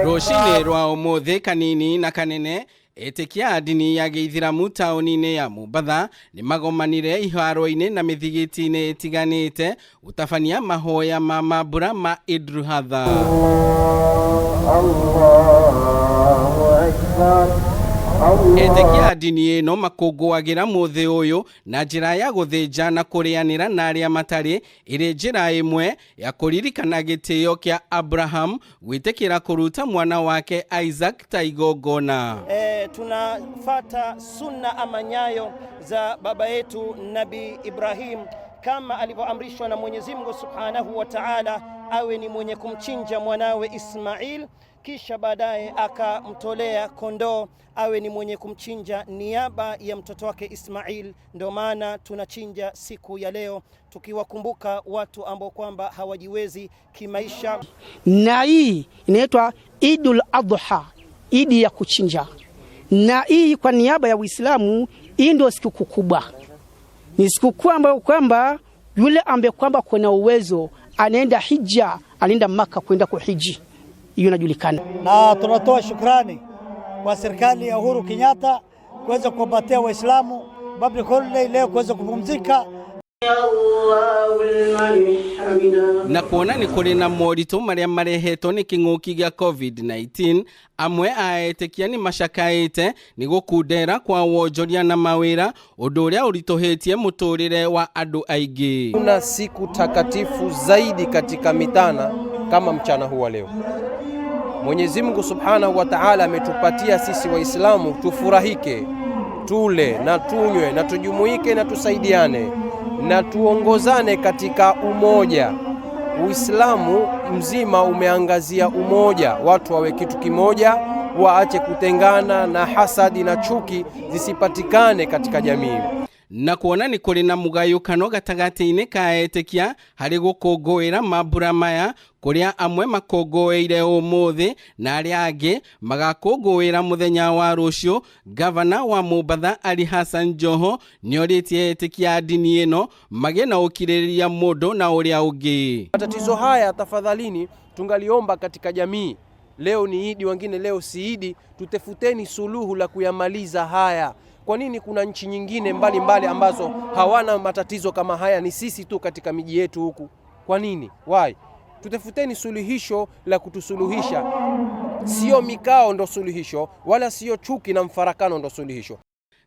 Rũcinĩ rwa ũmũthĩ kanini na kanene, Etikia a ndini ya Giithirimu taũni-inĩ ya Mombatha nĩ magomanire iharo-inĩ na mĩthigiti-inĩ ĩtiganĩte gũtabania mahoya ma mambura ma Eid Ul Adha. Etikia a ndini ĩno makunguyagira mũthĩ ũyũ na njĩra ya gũthĩnja na kũrĩanĩra na arĩa matarĩ, ĩrĩ njĩra ĩmwe ya kuririkana gitio kia Iburahimu gwĩtĩkĩra kuruta mwana wake Isaac ta igongona. Tunafata sunna ama nyayo za baba yetu Nabii Ibrahim kama alivyoamrishwa na Mwenyezi Mungu Subhanahu wa Ta'ala awe ni mwenye kumchinja mwanawe Ismail, kisha baadaye akamtolea kondoo awe ni mwenye kumchinja niaba ya mtoto wake Ismail. Ndio maana tunachinja siku ya leo tukiwakumbuka watu ambao kwamba hawajiwezi kimaisha. Na hii inaitwa Eid Ul Adha, idi ya kuchinja. Na hii kwa niaba ya Uislamu, hii ndio siku kubwa. Ni siku ambayo kwamba yule ambaye kwamba kuna uwezo anaenda hija, anaenda Maka kwenda kuhiji. Hiyo inajulikana. Na tunatoa shukrani kwa serikali ya Uhuru Kenyatta kuweza kuwapatia Waislamu public holiday leo kuweza kupumzika. Na kuona ni kuri na moritũ marĩa marehetwo nĩ kĩng'ũki gĩa COVID-19, amwe a Etikia nĩ macakaĩte nĩ gũkundera kwa wonjoria na mawĩra, ũndũ ũrĩa ũritũhĩtie mũtũrĩre wa andũ aingĩ. Kuna siku takatifu zaidi katika mitana kama mchana huu leo. Mwenyezi Mungu Subhanahu wa Ta'ala ametupatia sisi Waislamu tufurahike, tule na tunywe na tujumuike na tusaidiane na tuongozane katika umoja. Uislamu mzima umeangazia umoja, watu wawe kitu kimoja, waache kutengana na hasadi na chuki zisipatikane katika jamii. Na kuona ni kuri na mugayũkano gatagati-inĩ ka Etikia harĩ gũkũngũĩra mambura maya, kũrĩa amwe makũngũĩire ũmũthĩ na arĩa angĩ magakũngũĩra mũthenya wa rũciũ. Gavana wa Mombatha Ali Hassan Joho nĩorĩtie Etikia a ndini ĩno magĩe na ũkirĩrĩria mũndũ na ũrĩa ũngĩ. Matatizo haya tafadhalini tungaliomba katika jamii. Leo ni Idi, wengine leo si Idi, tutafuteni suluhu la kuyamaliza haya. Kwa nini kuna nchi nyingine mbalimbali ambazo hawana matatizo kama haya, ni sisi tu katika miji yetu huku? Kwa nini? Why? Tutafuteni suluhisho la kutusuluhisha. Sio mikao ndo suluhisho, wala sio chuki na mfarakano ndo suluhisho.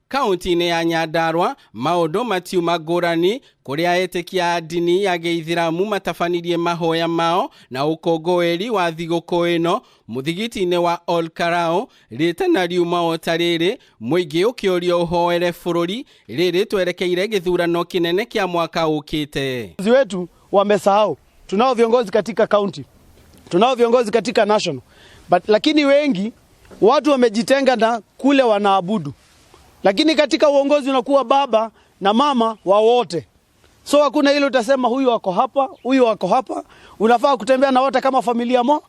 Kaunti-inĩ ya Nyandarua maũndũ matiuma ngũrani, kũrĩa Etikia a ndini ya Giithirimu matabanirie mahoya mao na ũkũngũĩri wa thigũkũ ĩno mũthigiti-inĩ wa Ol Kalou. Rĩtana riuma o ta rĩrĩ, mũingĩ ũkĩũrio ũhoere bũrũri, rĩrĩ twerekeire gĩthurano kĩnene kĩa mwaka ũkĩte. Viongozi wetu wamesahau. Tunao viongozi katika county, tunao viongozi katika national, lakini wengi watu wamejitenga na kule wanaabudu. Lakini katika uongozi unakuwa baba na mama wa wote. So hakuna hilo utasema huyu wako hapa, huyu wako hapa. Unafaa kutembea na wote kama familia mo.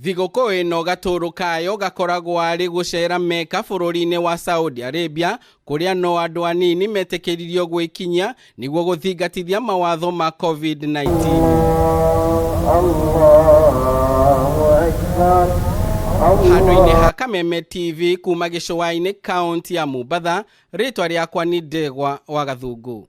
Thigũkũ ĩno gatũrũ kayo gakoragwo arĩ gũcera Mecca bũrũri-inĩ wa Saudi Arabia, kũrĩa no andũ anini metĩkĩririo gwĩkinyia nĩguo gũthingatithia mawatho ma COVID-19. Handũ-inĩ ha Kameme TV kuma gĩcũa-inĩ kaunti ya Mombatha, rĩtwa rĩakwa nĩ Ndegwa wa Gathungu.